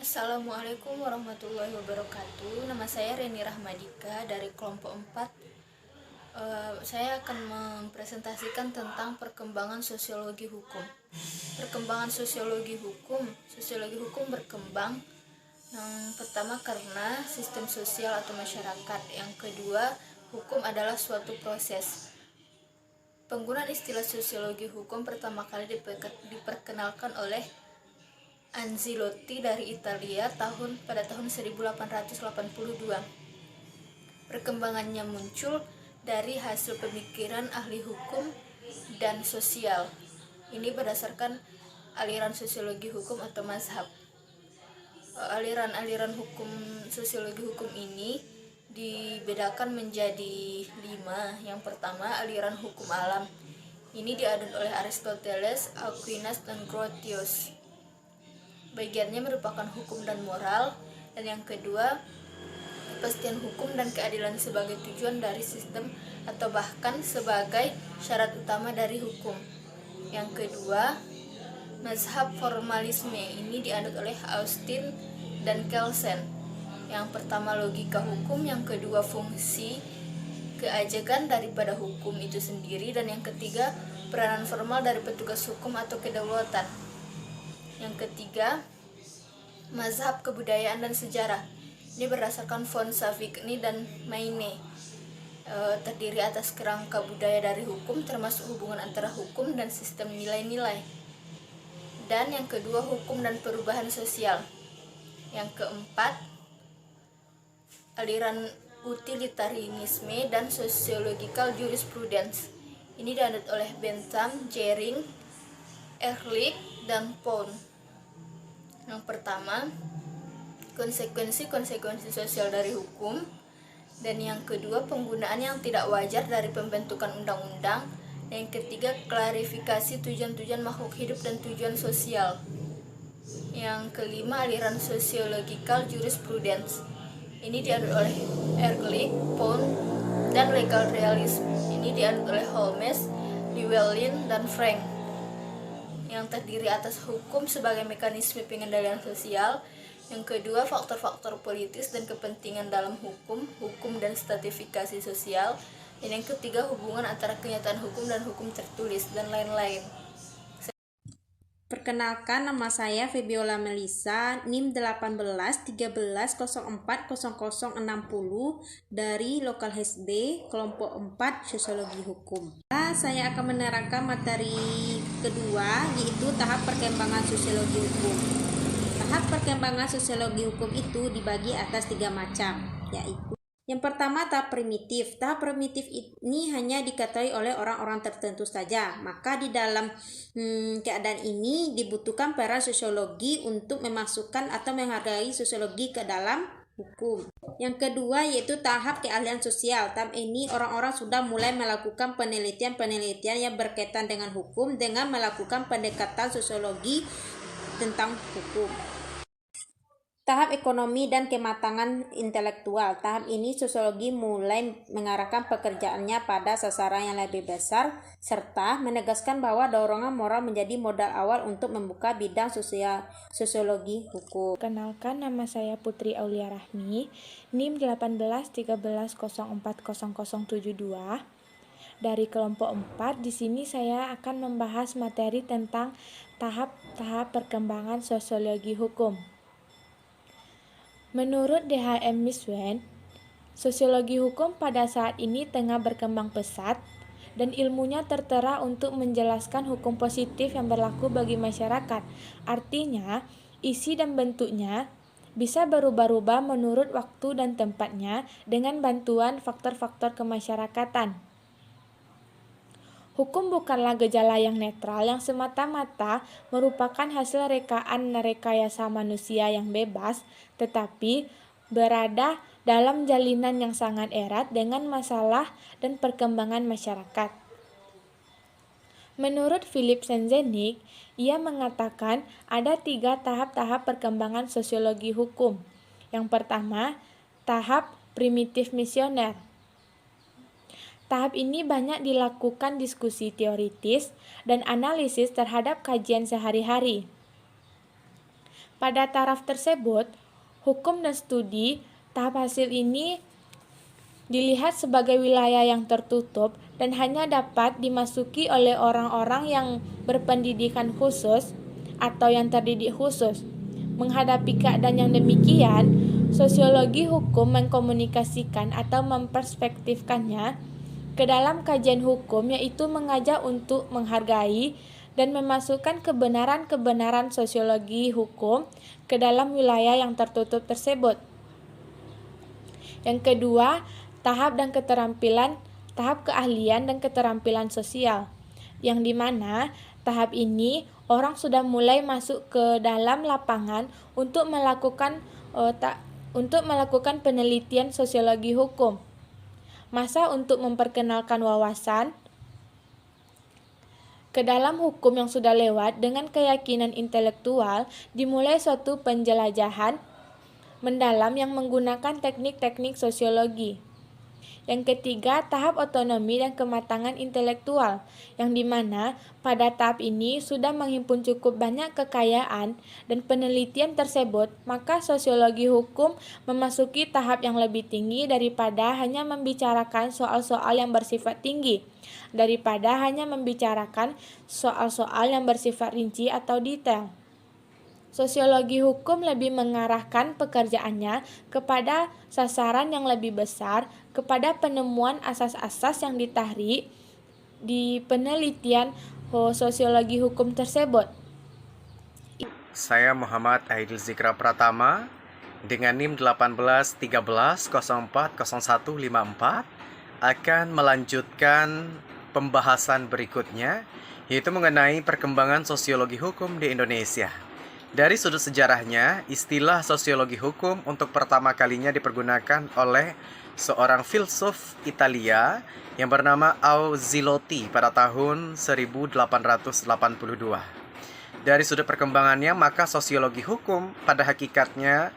Assalamualaikum warahmatullahi wabarakatuh. Nama saya Reni Rahmadika dari kelompok 4. Saya akan mempresentasikan tentang perkembangan sosiologi hukum. Perkembangan sosiologi hukum berkembang yang pertama karena sistem sosial atau masyarakat. Yang kedua, hukum adalah suatu proses. Penggunaan istilah sosiologi hukum pertama kali diperkenalkan oleh Anzilotti dari Italia pada tahun 1882. Perkembangannya muncul dari hasil pemikiran ahli hukum dan sosial. Ini berdasarkan aliran sosiologi hukum atau mazhab. Aliran-aliran hukum sosiologi hukum ini dibedakan menjadi 5. Yang pertama, aliran hukum alam. Ini diadun oleh Aristoteles, Aquinas, dan Grotius. Bagiannya merupakan hukum dan moral. Dan yang kedua, kepastian hukum dan keadilan sebagai tujuan dari sistem atau bahkan sebagai syarat utama dari hukum. Yang kedua, mazhab formalisme. Ini dianut oleh Austin dan Kelsen. Yang pertama, logika hukum. Yang kedua, fungsi keajegan daripada hukum itu sendiri. Dan yang ketiga, peranan formal dari petugas hukum atau kedaulatan. Yang ketiga, mazhab kebudayaan dan sejarah. Ini berdasarkan von Savigny dan Maine. Terdiri atas kerangka budaya dari hukum, termasuk hubungan antara hukum dan sistem nilai-nilai. Dan yang kedua, hukum dan perubahan sosial. Yang keempat, aliran utilitarianisme dan sociological jurisprudence. Ini dianut oleh Bentham, Jering, Ehrlich, dan Pound. Yang pertama, konsekuensi sosial dari hukum. Dan yang kedua, penggunaan yang tidak wajar dari pembentukan undang-undang. Dan yang ketiga, klarifikasi tujuan-tujuan makhluk hidup dan tujuan sosial. Yang kelima, aliran sociological jurisprudence. Ini dianut oleh Ehrlich, Pound, dan legal realism. Ini dianut oleh Holmes, Llewellyn, dan Frank, yang terdiri atas hukum sebagai mekanisme pengendalian sosial. Yang kedua, faktor-faktor politis dan kepentingan dalam hukum dan stratifikasi sosial. Dan yang ketiga, hubungan antara kenyataan hukum dan hukum tertulis, dan lain-lain. Perkenalkan, nama saya Febiola Melisa, NIM 1813040060 dari Lokal SD, kelompok 4 Sosiologi Hukum. Saya akan menerangkan materi kedua, yaitu tahap perkembangan sosiologi hukum. Tahap perkembangan sosiologi hukum itu dibagi atas 3 macam, yaitu yang pertama, tahap primitif. Tahap primitif ini hanya diketahui oleh orang-orang tertentu saja. Maka di dalam keadaan ini dibutuhkan peran sosiologi untuk memasukkan atau menghargai sosiologi ke dalam hukum. Yang kedua yaitu tahap keahlian sosial. Tahap ini orang-orang sudah mulai melakukan penelitian-penelitian yang berkaitan dengan hukum dengan melakukan pendekatan sosiologi tentang hukum. Tahap ekonomi dan kematangan intelektual. Tahap ini sosiologi mulai mengarahkan pekerjaannya pada sasaran yang lebih besar serta menegaskan bahwa dorongan moral menjadi modal awal untuk membuka bidang sosiologi hukum. Kenalkan, nama saya Putri Aulia Rahmi, NIM 1813040072 dari kelompok 4. Di sini saya akan membahas materi tentang tahap-tahap perkembangan sosiologi hukum. Menurut D.H.M. Miswen, sosiologi hukum pada saat ini tengah berkembang pesat dan ilmunya tertera untuk menjelaskan hukum positif yang berlaku bagi masyarakat. Artinya, isi dan bentuknya bisa berubah-ubah menurut waktu dan tempatnya dengan bantuan faktor-faktor kemasyarakatan. Hukum bukanlah gejala yang netral yang semata-mata merupakan hasil rekaan rekayasa manusia yang bebas, tetapi berada dalam jalinan yang sangat erat dengan masalah dan perkembangan masyarakat. Menurut Philip Senzenig, ia mengatakan ada 3 tahap-tahap perkembangan sosiologi hukum. Yang pertama, tahap primitif misioner. Tahap ini banyak dilakukan diskusi teoritis dan analisis terhadap kajian sehari-hari. Pada taraf tersebut, hukum dan studi, tahap hasil ini dilihat sebagai wilayah yang tertutup dan hanya dapat dimasuki oleh orang-orang yang berpendidikan khusus atau yang terdidik khusus. Menghadapi keadaan yang demikian, sosiologi hukum mengkomunikasikan atau memperspektifkannya ke dalam kajian hukum, yaitu mengajak untuk menghargai dan memasukkan kebenaran-kebenaran sosiologi hukum ke dalam wilayah yang tertutup tersebut. Yang kedua, tahap keahlian dan keterampilan sosial, yang dimana tahap ini orang sudah mulai masuk ke dalam lapangan untuk melakukan penelitian sosiologi hukum. Masa untuk memperkenalkan wawasan ke dalam hukum yang sudah lewat dengan keyakinan intelektual, dimulai suatu penjelajahan mendalam yang menggunakan teknik-teknik sosiologi. Yang ketiga, tahap otonomi dan kematangan intelektual, yang dimana pada tahap ini sudah menghimpun cukup banyak kekayaan dan penelitian tersebut, maka sosiologi hukum memasuki tahap yang lebih tinggi daripada hanya membicarakan soal-soal yang bersifat tinggi, daripada hanya membicarakan soal-soal yang bersifat rinci atau detail. Sosiologi hukum lebih mengarahkan pekerjaannya kepada sasaran yang lebih besar, kepada penemuan asas-asas yang ditarik di penelitian sosiologi hukum tersebut. Saya Muhammad Aidil Zikra Pratama dengan NIM 1813040154 akan melanjutkan pembahasan berikutnya, yaitu mengenai perkembangan sosiologi hukum di Indonesia. Dari sudut sejarahnya, istilah sosiologi hukum untuk pertama kalinya dipergunakan oleh seorang filsuf Italia yang bernama Auzilotti pada tahun 1882. Dari sudut perkembangannya, maka sosiologi hukum pada hakikatnya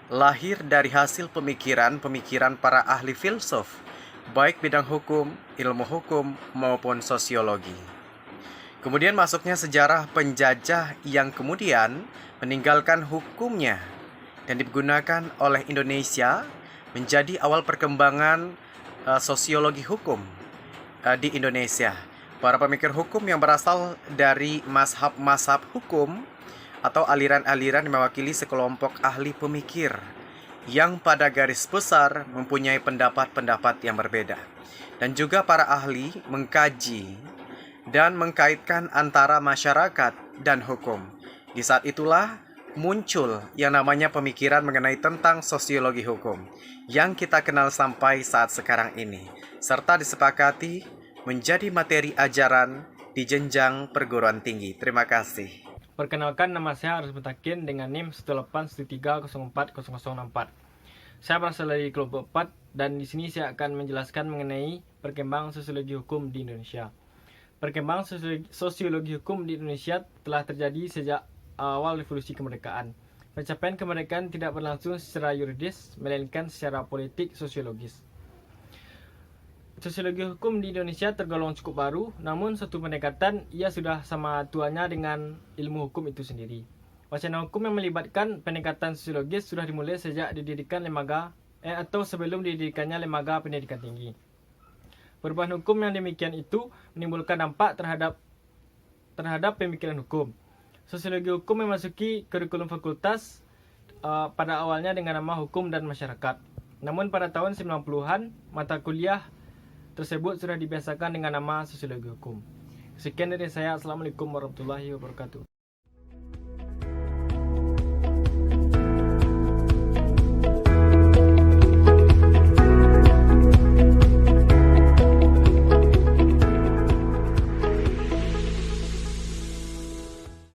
lahir dari hasil pemikiran-pemikiran para ahli filsuf, baik bidang hukum, ilmu hukum, maupun sosiologi. Kemudian masuknya sejarah penjajah yang kemudian meninggalkan hukumnya dan digunakan oleh Indonesia menjadi awal perkembangan sosiologi hukum di Indonesia. Para pemikir hukum yang berasal dari mazhab-mazhab hukum atau aliran-aliran yang mewakili sekelompok ahli pemikir yang pada garis besar mempunyai pendapat-pendapat yang berbeda. Dan juga para ahli mengkaji dan mengkaitkan antara masyarakat dan hukum. Di saat itulah muncul yang namanya pemikiran mengenai tentang sosiologi hukum yang kita kenal sampai saat sekarang ini, serta disepakati menjadi materi ajaran di jenjang perguruan tinggi. Terima kasih. Perkenalkan, nama saya Aris Mutakin dengan NIM 181304004. Saya berasal dari kelompok 4 dan di sini saya akan menjelaskan mengenai perkembangan sosiologi hukum di Indonesia. Perkembangan sosiologi hukum di Indonesia telah terjadi sejak awal revolusi kemerdekaan. Pencapaian kemerdekaan tidak berlangsung secara yuridis, melainkan secara politik sosiologis. Sosiologi hukum di Indonesia tergolong cukup baru, namun satu pendekatan ia sudah sama tuanya dengan ilmu hukum itu sendiri. Wacana hukum yang melibatkan pendekatan sosiologis sudah dimulai sejak didirikan atau sebelum didirikannya lembaga pendidikan tinggi. Perubahan hukum yang demikian itu menimbulkan dampak terhadap pemikiran hukum. Sosiologi hukum memasuki kurikulum fakultas pada awalnya dengan nama hukum dan masyarakat. Namun pada tahun 90-an, mata kuliah tersebut sudah dibiasakan dengan nama sosiologi hukum. Sekian dari saya. Assalamualaikum warahmatullahi wabarakatuh.